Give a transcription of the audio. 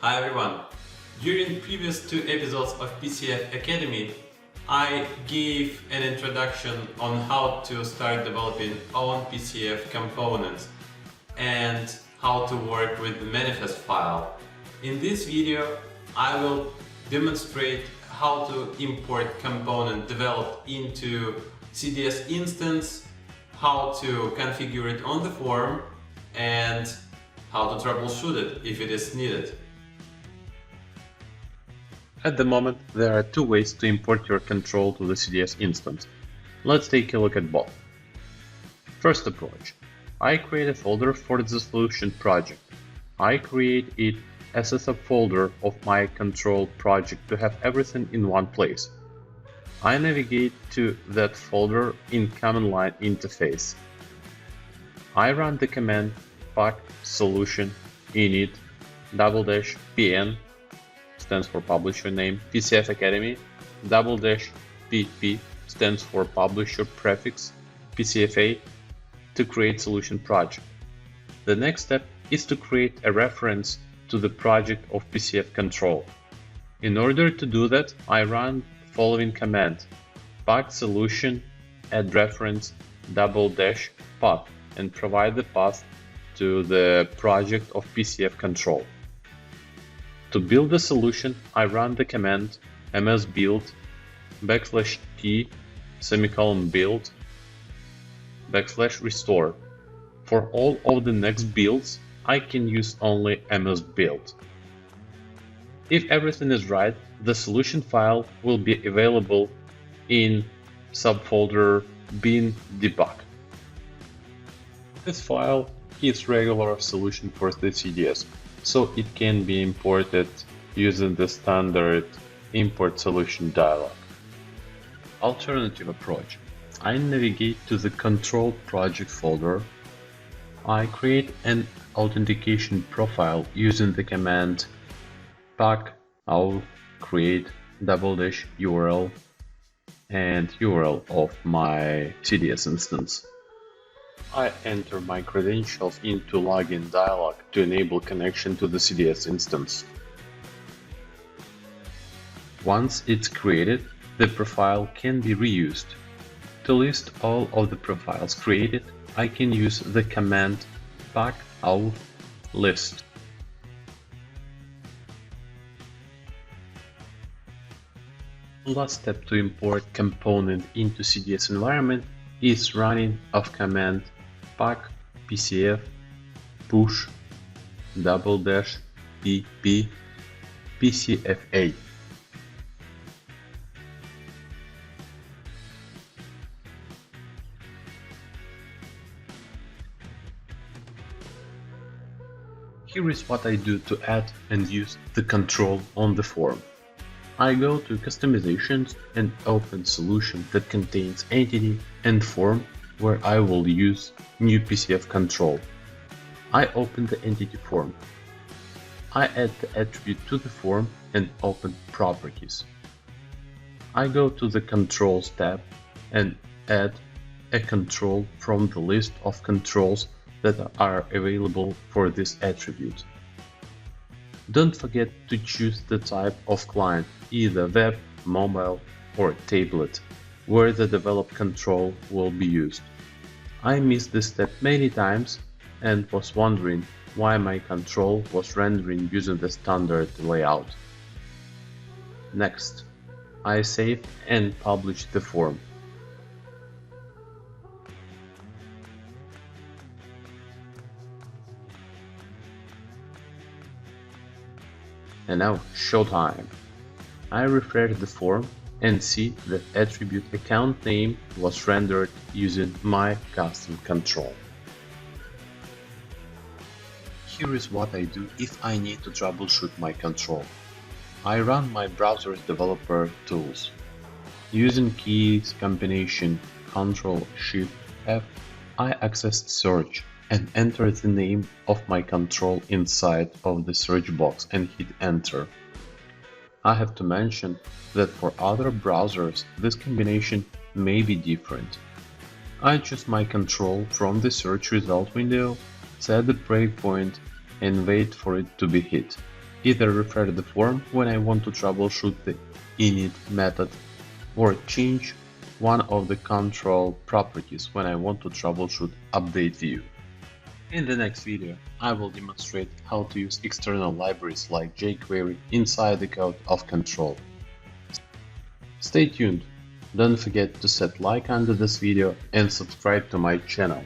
Hi everyone! During previous two episodes of PCF Academy, I gave an introduction on how to start developing own PCF components and how to work with the manifest file. In this video, I will demonstrate how to import component developed into CDS instance, how to configure it on the form, and how to troubleshoot it if it is needed. At the moment, there are two ways to import your control to the CDS instance. Let's take a look at both. First approach. I create a folder for the solution project. I create it as a subfolder of my control project to have everything in one place. I navigate to that folder in command line interface. I run the command pack solution init --pn stands for publisher name, PCF Academy, --pp stands for publisher prefix, PCFA, to create solution project. The next step is to create a reference to the project of PCF Control. In order to do that, I run the following command: pack solution add reference --path and provide the path to the project of PCF Control. To build the solution, I run the command msbuild \t build \restore. For all of the next builds, I can use only msbuild. If everything is right, the solution file will be available in subfolder bin debug. This file is regular solution for the CDS, so it can be imported using the standard import solution dialog. Alternative approach. I navigate to the control project folder. I create an authentication profile using the command pack auth create --URL and URL of my CDS instance. I enter my credentials into login dialog to enable connection to the CDS instance. Once it's created, the profile can be reused. To list all of the profiles created, I can use the command pack auth list. Last step to import component into CDS environment is running of command pack PCF push --pp PCFA. Here is what I do to add and use the control on the form. I go to customizations and open solution that contains entity and form where I will use new PCF control. I open the entity form. I add the attribute to the form and open properties. I go to the controls tab and add a control from the list of controls that are available for this attribute. Don't forget to choose the type of client, either web, mobile, or tablet, where the developed control will be used. I missed this step many times and was wondering why my control was rendering using the standard layout. Next, I save and publish the form. And now, showtime! I refresh the form and see that attribute account name was rendered using my custom control. Here is what I do if I need to troubleshoot my control. I run my browser's developer tools. Using keys combination Ctrl+Shift+F, I access search and enter the name of my control inside of the search box and hit enter. I have to mention that for other browsers this combination may be different. I choose my control from the search result window, set the breakpoint and wait for it to be hit. Either refer to the form when I want to troubleshoot the init method, or change one of the control properties when I want to troubleshoot update view. In the next video, I will demonstrate how to use external libraries like jQuery inside the code of Control. Stay tuned! Don't forget to set like under this video and subscribe to my channel.